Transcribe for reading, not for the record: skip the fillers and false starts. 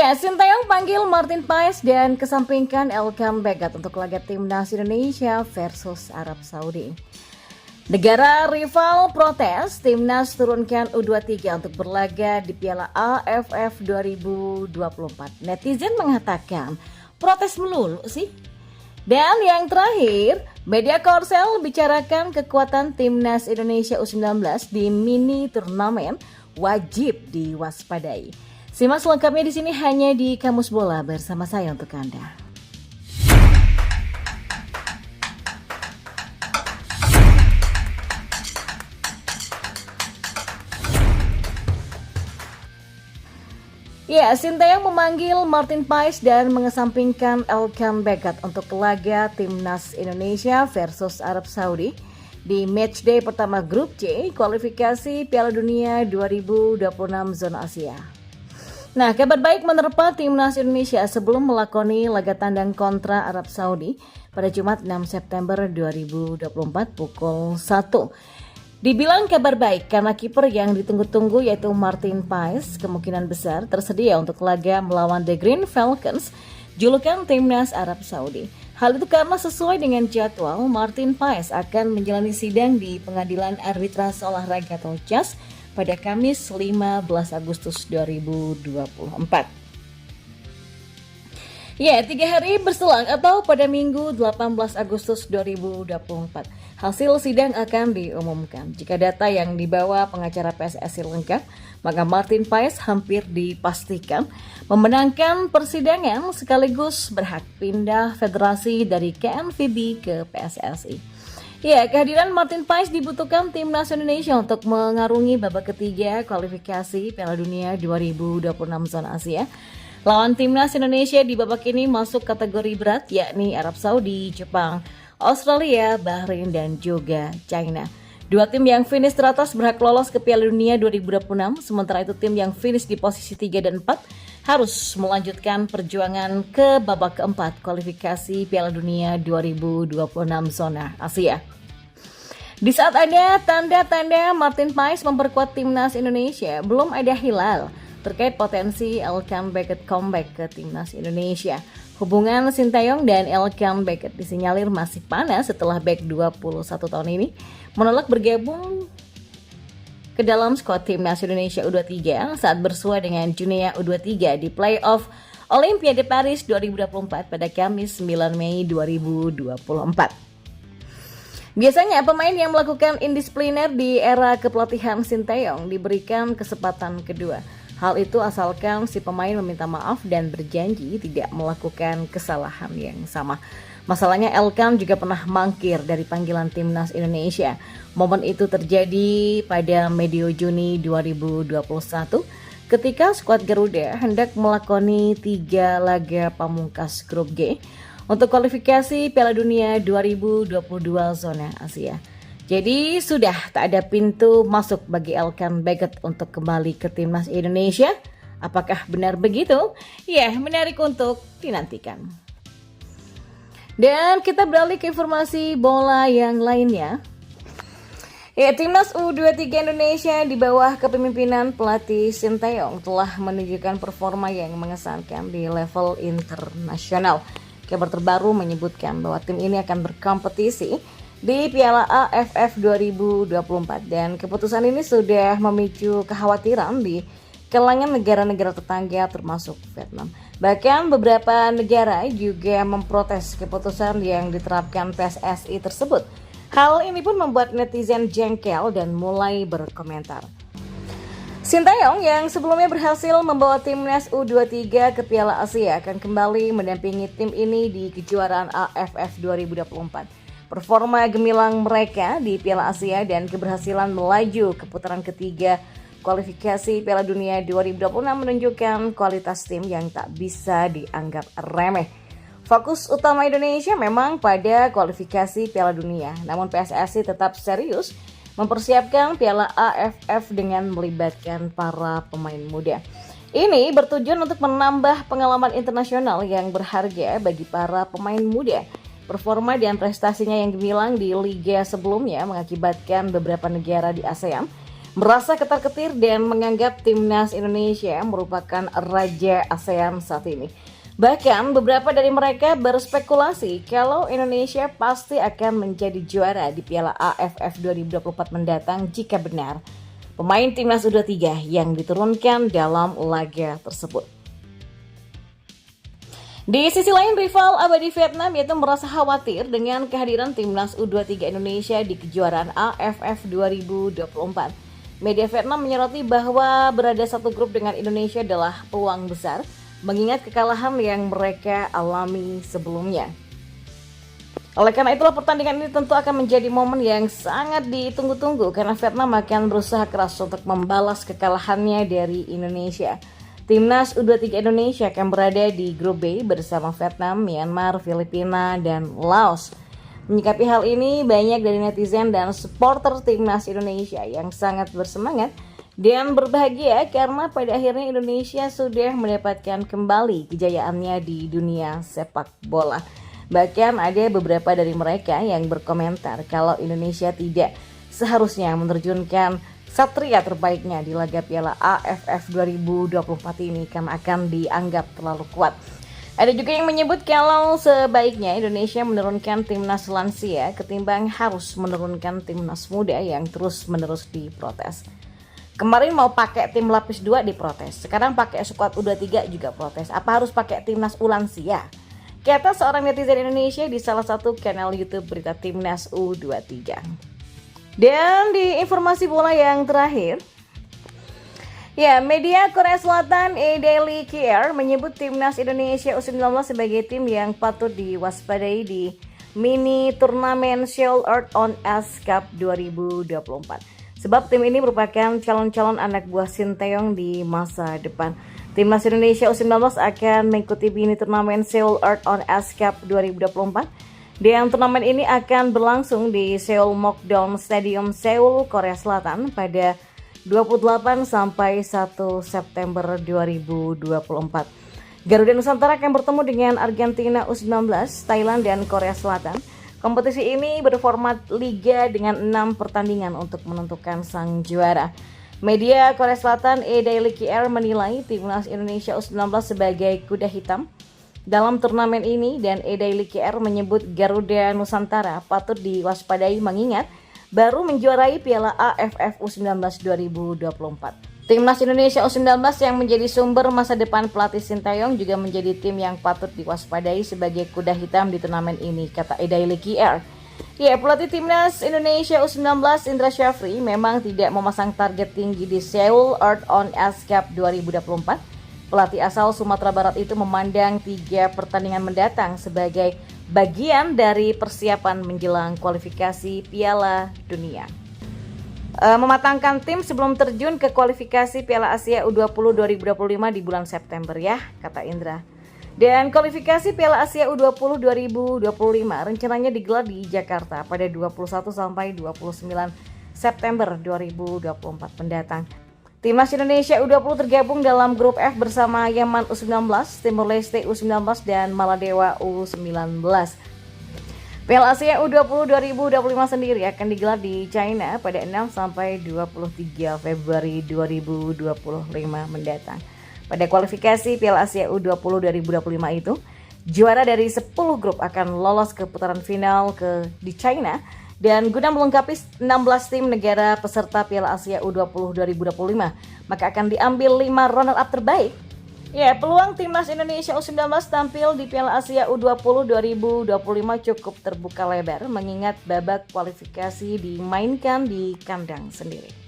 Ya, Sintayong panggil Martin Paes dan kesampingkan Elkan Bagat untuk laga timnas Indonesia versus Arab Saudi. Negara rival protes, timnas turunkan U23 untuk berlaga di Piala AFF 2024. Netizen mengatakan, protes melulu sih. Dan yang terakhir, media Korsel bicarakan kekuatan timnas Indonesia U19 di mini turnamen wajib diwaspadai. Simak selengkapnya di sini hanya di Kamus Bola bersama saya untuk Anda. Ya, Sintayong memanggil Martin Paes dan mengesampingkan Elkan Bagat untuk laga timnas Indonesia versus Arab Saudi di matchday pertama grup C kualifikasi Piala Dunia 2026 zona Asia. Nah, kabar baik menerpa timnas Indonesia sebelum melakoni laga tandang kontra Arab Saudi pada Jumat 6 September 2024 pukul 1. Dibilang kabar baik karena kiper yang ditunggu-tunggu yaitu Martin Paes kemungkinan besar tersedia untuk laga melawan The Green Falcons, julukan timnas Arab Saudi. Hal itu karena sesuai dengan jadwal, Martin Paes akan menjalani sidang di Pengadilan Arbitrase Olahraga atau CAS pada Kamis 15 Agustus 2024. Ya, 3 hari berselang atau pada Minggu 18 Agustus 2024. Hasil sidang akan diumumkan. Jika data yang dibawa pengacara PSSI lengkap, maka Martin Paes hampir dipastikan memenangkan persidangan sekaligus berhak pindah federasi dari KNVB ke PSSI. Ya, kehadiran Martin Paes dibutuhkan timnas Indonesia untuk mengarungi babak ketiga kualifikasi Piala Dunia 2026 zona Asia. Lawan timnas Indonesia di babak ini masuk kategori berat yakni Arab Saudi, Jepang, Australia, Bahrain, dan juga China. Dua tim yang finish teratas berhak lolos ke Piala Dunia 2026, sementara itu tim yang finish di posisi 3 dan 4 harus melanjutkan perjuangan ke babak keempat kualifikasi Piala Dunia 2026 zona Asia. Di saat ada tanda-tanda Martin Paes memperkuat timnas Indonesia, belum ada hilal terkait potensi Elkan Bagat comeback ke timnas Indonesia. Hubungan Sintayong dan Elkan Bagat disinyalir masih panas setelah bek 21 tahun ini menolak bergabung ke dalam skuad timnas Indonesia U23 saat bersua dengan Junia U23 di playoff Olimpiade Paris 2024 pada Kamis 9 Mei 2024. Biasanya pemain yang melakukan indisipliner di era kepelatihan Sintayong diberikan kesempatan kedua. Hal itu asalkan si pemain meminta maaf dan berjanji tidak melakukan kesalahan yang sama. Masalahnya Elkan juga pernah mangkir dari panggilan timnas Indonesia. Momen itu terjadi pada medio Juni 2021 ketika skuad Garuda hendak melakoni 3 laga pamungkas grup G untuk kualifikasi Piala Dunia 2022 zona Asia. Jadi sudah tak ada pintu masuk bagi Elkan Bagat untuk kembali ke timnas Indonesia. Apakah benar begitu? Ya, menarik untuk dinantikan. Dan kita beralih ke informasi bola yang lainnya. Ya, timnas U23 Indonesia di bawah kepemimpinan pelatih Sintayong telah menunjukkan performa yang mengesankan di level internasional. Kabar terbaru menyebutkan bahwa tim ini akan berkompetisi di Piala AFF 2024 dan keputusan ini sudah memicu kekhawatiran di kalangan negara-negara tetangga termasuk Vietnam. Bahkan beberapa negara juga memprotes keputusan yang diterapkan PSSI tersebut. Hal ini pun membuat netizen jengkel dan mulai berkomentar. Sintayong yang sebelumnya berhasil membawa timnas U23 ke Piala Asia akan kembali mendampingi tim ini di kejuaraan AFF 2024. Performa gemilang mereka di Piala Asia dan keberhasilan melaju ke putaran ketiga kualifikasi Piala Dunia 2026 menunjukkan kualitas tim yang tak bisa dianggap remeh. Fokus utama Indonesia memang pada kualifikasi Piala Dunia, namun PSSI tetap serius mempersiapkan Piala AFF dengan melibatkan para pemain muda. Ini bertujuan untuk menambah pengalaman internasional yang berharga bagi para pemain muda. Performa dan prestasinya yang gemilang di liga sebelumnya mengakibatkan beberapa negara di ASEAN merasa ketar-ketir dan menganggap timnas Indonesia merupakan raja ASEAN saat ini. Bahkan beberapa dari mereka berspekulasi kalau Indonesia pasti akan menjadi juara di Piala AFF 2024 mendatang jika benar pemain timnas U23 yang diturunkan dalam laga tersebut. Di sisi lain, rival abadi Vietnam yaitu merasa khawatir dengan kehadiran timnas U23 Indonesia di kejuaraan AFF 2024. Media Vietnam menyoroti bahwa berada satu grup dengan Indonesia adalah peluang besar, mengingat kekalahan yang mereka alami sebelumnya. Oleh karena itulah pertandingan ini tentu akan menjadi momen yang sangat ditunggu-tunggu karena Vietnam akan berusaha keras untuk membalas kekalahannya dari Indonesia. Timnas U23 Indonesia akan berada di grup B bersama Vietnam, Myanmar, Filipina, dan Laos. Menyikapi hal ini, banyak dari netizen dan supporter timnas Indonesia yang sangat bersemangat dan berbahagia karena pada akhirnya Indonesia sudah mendapatkan kembali kejayaannya di dunia sepak bola. Bahkan ada beberapa dari mereka yang berkomentar kalau Indonesia tidak seharusnya menerjunkan satria terbaiknya di laga Piala AFF 2024 ini karena akan dianggap terlalu kuat. Ada juga yang menyebut kalau sebaiknya Indonesia menurunkan timnas lansia ketimbang harus menurunkan timnas muda yang terus-menerus diprotes. Kemarin mau pakai tim lapis 2 diprotes, sekarang pakai skuad U23 juga protes. Apa harus pakai timnas ulansia? Kata seorang netizen Indonesia di salah satu kanal YouTube berita timnas U23. Dan di informasi bola yang terakhir, media Korea Selatan Daily KR menyebut timnas Indonesia U19 sebagai tim yang patut diwaspadai di mini turnamen Seoul Earth on Ice Cup 2024. Sebab tim ini merupakan calon-calon anak buah Sinteyong di masa depan. Timnas Indonesia U19 akan mengikuti mini turnamen Seoul Earth on Ice Cup 2024. Dan turnamen ini akan berlangsung di Seoul Mokdong Stadium, Seoul, Korea Selatan pada 28 sampai 1 September 2024. Garuda Nusantara akan bertemu dengan Argentina U19, Thailand, dan Korea Selatan. Kompetisi ini berformat liga dengan 6 pertandingan untuk menentukan sang juara. Media Korea Selatan Daily KR menilai timnas Indonesia U19 sebagai kuda hitam dalam turnamen ini dan Daily KR menyebut Garuda Nusantara patut diwaspadai mengingat baru menjuarai Piala AFF U19 2024. Timnas Indonesia U19 yang menjadi sumber masa depan pelatih Sinteyong juga menjadi tim yang patut diwaspadai sebagai kuda hitam di turnamen ini, kata Daily KR. Pelatih Timnas Indonesia U19 Indra Syafri memang tidak memasang target tinggi di Seoul Earth on Ice Cup 2024. Pelatih asal Sumatera Barat itu memandang 3 pertandingan mendatang sebagai bagian dari persiapan menjelang kualifikasi Piala Dunia. Mematangkan tim sebelum terjun ke kualifikasi Piala Asia U20 2025 di bulan September ya, kata Indra. Dan kualifikasi Piala Asia U20 2025 rencananya digelar di Jakarta pada 21 sampai 29 September 2024 mendatang. Timnas Indonesia U20 tergabung dalam grup F bersama Yaman U19, Timor Leste U19 dan Maladewa U19. Piala Asia U20 2025 sendiri akan digelar di China pada 6 sampai 23 Februari 2025 mendatang. Pada kualifikasi Piala Asia U20 2025 itu, juara dari 10 grup akan lolos ke putaran final di China dan guna melengkapi 16 tim negara peserta Piala Asia U20 2025, maka akan diambil 5 runner up terbaik. Peluang timnas Indonesia U19 tampil di Piala Asia U20 2025 cukup terbuka lebar mengingat babak kualifikasi dimainkan di kandang sendiri.